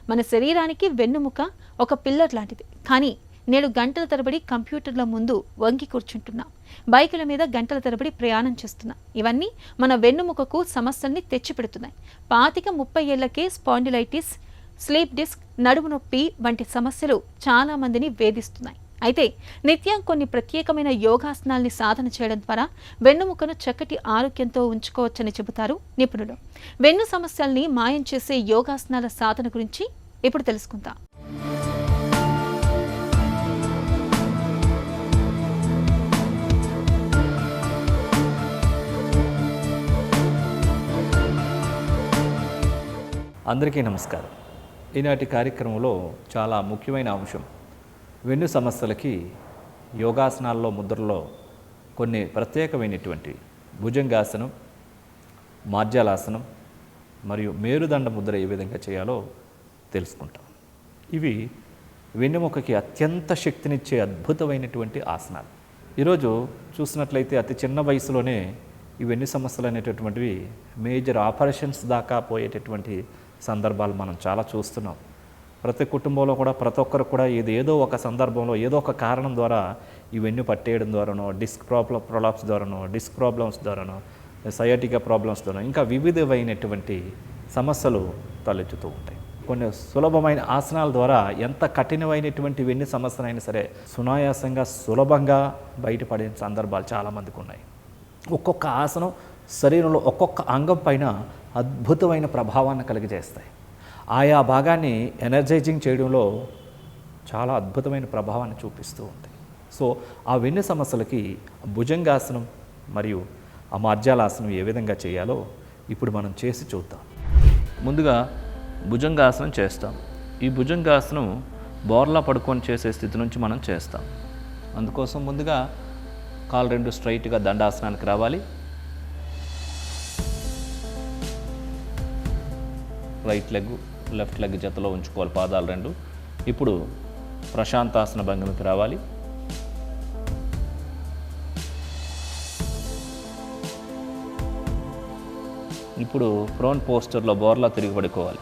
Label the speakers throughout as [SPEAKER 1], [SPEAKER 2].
[SPEAKER 1] మన శరీరానికి వెన్నుముక ఒక పిల్లర్ లాంటిది. కానీ నేడు గంటల తరబడి కంప్యూటర్ల ముందు వంగి కూర్చుంటున్నాం. బైకుల మీద గంటల తరబడి ప్రయాణం చేస్తున్నాం. ఇవన్నీ మన వెన్నుముకకు సమస్యల్ని తెచ్చిపెడుతున్నాయి. 25-30 ఏళ్లకే స్పాండిలైటిస్, స్లీప్ డిస్క్, నడుము నొప్పి వంటి సమస్యలు చాలా మందిని వేధిస్తున్నాయి. అయితే నిత్యం కొన్ని ప్రత్యేకమైన యోగాసనాల్ని సాధన చేయడం ద్వారా వెన్నుముకను చక్కటి ఆరోగ్యంతో ఉంచుకోవచ్చని చెబుతారు నిపుణులు. వెన్ను సమస్యల్ని మాయం చేసే యోగాసనాల సాధన గురించి ఇప్పుడు తెలుసుకుందాం.
[SPEAKER 2] అందరికీ నమస్కారం. ఈనాటి కార్యక్రమంలో చాలా ముఖ్యమైన అంశం వెన్ను సమస్యలకి యోగాసనాల్లో ముద్రలో కొన్ని ప్రత్యేకమైనటువంటి భుజంగాసనం, మార్జాలాసనం మరియు మేరుదండ ముద్ర ఏ విధంగా చేయాలో తెలుసుకుంటాం. ఇవి వెన్నుముకకి అత్యంత శక్తినిచ్చే అద్భుతమైనటువంటి ఆసనాలు. ఈరోజు చూసినట్లయితే అతి చిన్న వయసులోనే ఈ వెన్ను సమస్యలు అనేటటువంటివి మేజర్ ఆపరేషన్స్ దాకా పోయేటటువంటి సందర్భాలు మనం చాలా చూస్తున్నాం. ప్రతి కుటుంబంలో కూడా ప్రతి ఒక్కరు కూడా ఏదో ఒక సందర్భంలో ఏదో ఒక కారణం ద్వారా ఈ వెన్ను పట్టేయడం ద్వారానో, డిస్క్ ప్రొలాప్స్ ద్వారానో, డిస్క్ ప్రాబ్లమ్స్ ద్వారానో, సయాటికా ప్రాబ్లమ్స్ ద్వారా ఇంకా వివిధమైనటువంటి సమస్యలు తలెత్తుతూ ఉంటాయి. కొన్ని సులభమైన ఆసనాల ద్వారా ఎంత కఠినమైనటువంటి వెన్ను సమస్యనైనా సరే సునాయాసంగా సులభంగా బయటపడే సందర్భాలు చాలామందికి ఉన్నాయి. ఒక్కొక్క ఆసనం శరీరంలో ఒక్కొక్క అంగం పైన అద్భుతమైన ప్రభావాన్ని కలిగజేస్తాయి. ఆయా భాగాన్ని ఎనర్జైజింగ్ చేయడంలో చాలా అద్భుతమైన ప్రభావాన్ని చూపిస్తూ ఉంటాయి. సో ఆ వెన్ను సమస్యలకి భుజంగాసనం మరియు ఆ మార్జాలాసనం ఏ విధంగా చేయాలో ఇప్పుడు మనం చేసి చూద్దాం. ముందుగా భుజంగాసనం చేస్తాం. ఈ భుజంగాసనం బోర్లా పడుకొని చేసే స్థితి నుంచి మనం చేస్తాం. అందుకోసం ముందుగా కాలు రెండు స్ట్రైట్గా దండాసనానికి రావాలి. రైట్ లెగ్ లెఫ్ట్ లెగ్ జతలో ఉంచుకోవాలి, పాదాలు రెండు. ఇప్పుడు ప్రశాంతాసన భంగిమకి రావాలి. ఇప్పుడు ప్రోన్ పోస్చర్లో బోర్లా తిరిగి పడుకోవాలి.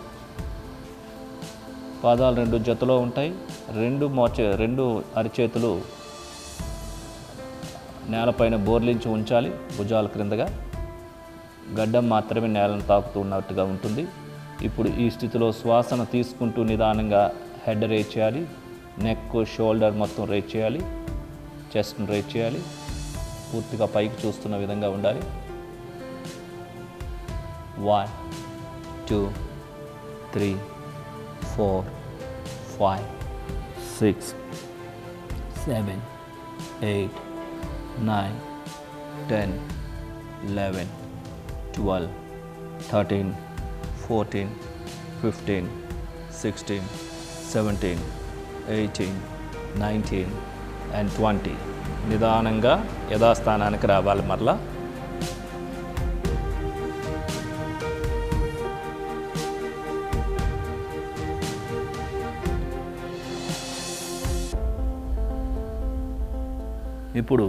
[SPEAKER 2] పాదాలు రెండు జతలో ఉంటాయి. రెండు అరిచేతులు నేలపైన బోర్లించి ఉంచాలి. భుజాల క్రిందగా గడ్డం మాత్రమే నేలను తాకుతూ ఉన్నట్టుగా ఉంటుంది. ఇప్పుడు ఈ స్థితిలో శ్వాసన తీసుకుంటూ నిదానంగా హెడ్ రేజ్ చేయాలి. నెక్, షోల్డర్ మొత్తం రేజ్ చేయాలి. చెస్ట్ని రేజ్ చేయాలి. పూర్తిగా పైకి చూస్తున్న విధంగా ఉండాలి. 1 2 3 4 5 6 7 8 9 10 11 12 13 14 15 16 17 18 19 and 20. నిదానంగా యథాస్థానానికి రావాలి. మరలా ఇప్పుడు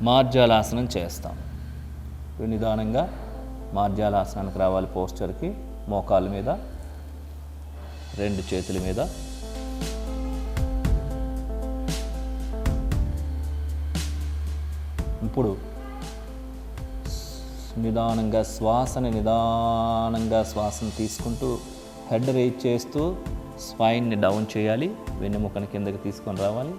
[SPEAKER 2] మార్జాలాసనం చేస్తాం. నిదానంగా మార్జాలాసనానికి రావాలి. పోస్చర్కి మోకాళ్ళ మీద, రెండు చేతుల మీద. ఇప్పుడు నిదానంగా శ్వాసను తీసుకుంటూ హెడ్ రేజ్ చేస్తూ స్పైన్ని డౌన్ చేయాలి. వెన్నెముకను కిందకి తీసుకొని రావాలి.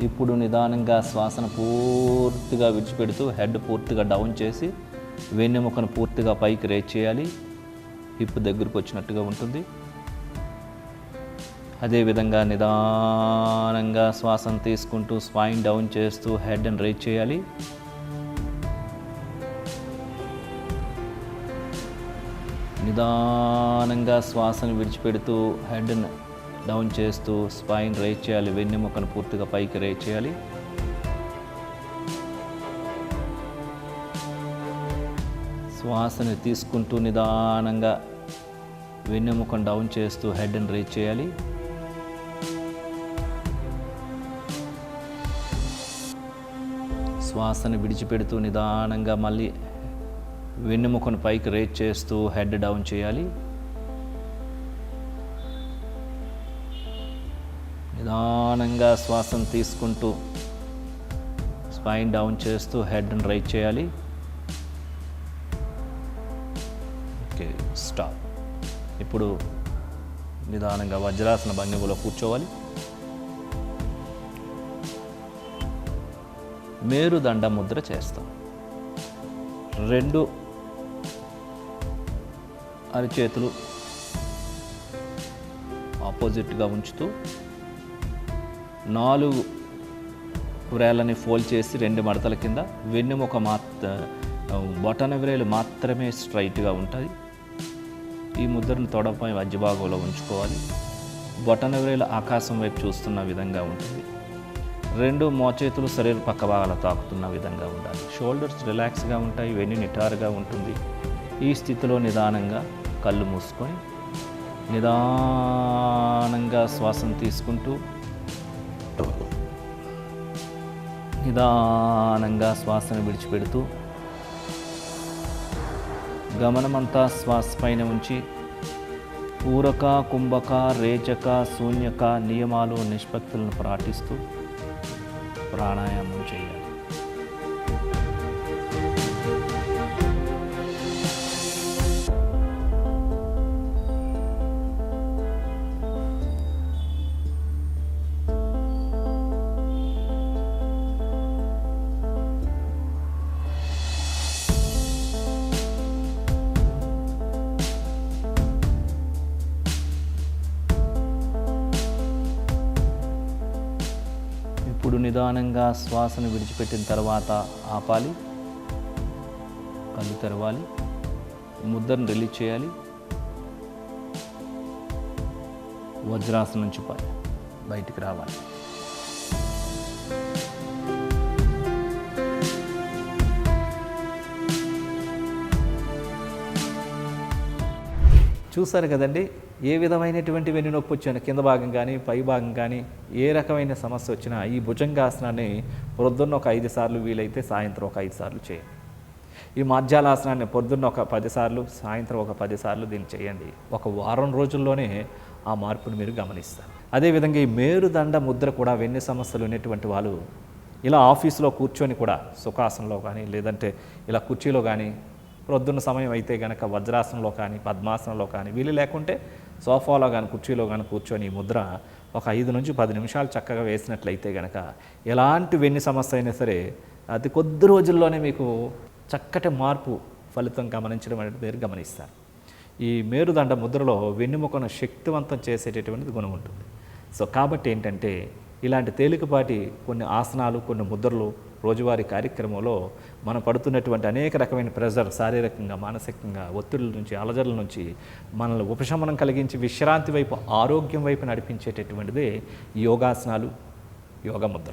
[SPEAKER 2] ఇప్పుడు నిదానంగా శ్వాసను పూర్తిగా విడిచిపెడుతూ హెడ్ పూర్తిగా డౌన్ చేసి వెన్నెముకను పూర్తిగా పైకి రేజ్ చేయాలి. హిప్ దగ్గరకు వచ్చినట్టుగా ఉంటుంది. అదేవిధంగా నిదానంగా శ్వాసను తీసుకుంటూ స్పైన్ డౌన్ చేస్తూ హెడ్ని రేజ్ చేయాలి. నిదానంగా శ్వాసను విడిచిపెడుతూ హెడ్ని డౌన్ చేస్తూ స్పైన్ రేజ్ చేయాలి. వెన్నెముకను పూర్తిగా పైకి రేజ్ చేయాలి. శ్వాసని తీసుకుంటూ నిదానంగా వెన్నెముకను డౌన్ చేస్తూ హెడ్ని రేజ్ చేయాలి. శ్వాసను విడిచిపెడుతూ నిదానంగా మళ్ళీ వెన్నెముకను పైకి రేజ్ చేస్తూ హెడ్ డౌన్ చేయాలి. నిదానంగా శ్వాసను తీసుకుంటూ స్పైన్ డౌన్ చేస్తూ హెడ్ని రైజ్ చేయాలి. Okay, stop. ఇప్పుడు నిదానంగా వజ్రాసన భంగిమలో కూర్చోవాలి. మేరుదండ ముద్ర చేస్తాం. 2 అరిచేతులు ఆపోజిట్గా ఉంచుతూ 4 వ్రేళ్ళని ఫోల్డ్ చేసి 2 మడతల కింద వెన్నెముక బొటన వ్రేలు మాత్రమే స్ట్రైట్గా ఉంటుంది. ఈ ముద్రను తొడపై మధ్య భాగంలో ఉంచుకోవాలి. బొటన వ్రేలు ఆకాశం వైపు చూస్తున్న విధంగా ఉంటుంది. 2 మోచేతులు శరీర పక్క భాగాలు తాకుతున్న విధంగా ఉండాలి. షోల్డర్స్ రిలాక్స్గా ఉంటాయి, వెన్ను నిటారుగా ఉంటుంది. ఈ స్థితిలో నిదానంగా కళ్ళు మూసుకొని నిదానంగా శ్వాసను తీసుకుంటూ నిదానంగా శ్వాసను విడిచిపెడుతూ గమనమంతా శ్వాస పైన ఉంచి పూరక, కుంభక, రేచక, శూన్యక నియమాలు నిష్పత్తులను పాటిస్తూ ప్రాణాయామం చేయాలి. ఇప్పుడు నిదానంగా శ్వాసను విడిచిపెట్టిన తర్వాత ఆపాలి, కళ్ళు తెరవాలి, ముద్రను రిలీజ్ చేయాలి. వజ్రాసనం నుంచి బయటికి రావాలి. చూసారు కదండి, ఏ విధమైనటువంటి వెన్నునొప్పి వచ్చినా, కింద భాగం కానీ పై భాగం కానీ ఏ రకమైన సమస్య వచ్చినా ఈ భుజంగాసనాన్ని పొద్దున్న ఒక 5 సార్లు, వీలైతే సాయంత్రం ఒక 5 సార్లు చేయండి. ఈ మాధ్యాలాసనాన్ని పొద్దున్న ఒక 10 సార్లు, సాయంత్రం ఒక 10 సార్లు దీన్ని చేయండి. ఒక వారం రోజుల్లోనే ఆ మార్పును మీరు గమనిస్తారు. అదేవిధంగా ఈ మేరుదండ ముద్ర కూడా వెన్ను సమస్యలు ఉన్నటువంటి వాళ్ళు ఇలా ఆఫీసులో కూర్చొని కూడా సుఖాసనంలో కానీ లేదంటే ఇలా కుర్చీలో కానీ, ప్రొద్దున్న సమయం అయితే కనుక వజ్రాసనంలో కానీ పద్మాసనంలో కానీ, వీలు లేకుంటే సోఫాలో కానీ కుర్చీలో కానీ కూర్చొని ఈ ముద్ర ఒక 5 నుంచి 10 నిమిషాలు చక్కగా వేసినట్లయితే కనుక ఎలాంటి వెన్ను సమస్య అయినా సరే అతి కొద్ది రోజుల్లోనే మీకు చక్కటి మార్పు ఫలితం గమనించడం అనేది మీరు గమనిస్తారు. ఈ మేరుదండ ముద్రలో వెన్నెముకను శక్తివంతం చేసేటటువంటిది గుణం ఉంటుంది. సో కాబట్టి ఏంటంటే ఇలాంటి తేలికపాటి కొన్ని ఆసనాలు, కొన్ని ముద్రలు రోజువారీ కార్యక్రమంలో మనం పడుతున్నటువంటి అనేక రకమైన ప్రెజర్, శారీరకంగా మానసికంగా ఒత్తిడుల నుంచి, అలజడుల నుంచి మనల్ని ఉపశమనం కలిగించి విశ్రాంతి వైపు, ఆరోగ్యం వైపు నడిపించేటటువంటిదే యోగాసనాలు, యోగ ముద్రలు.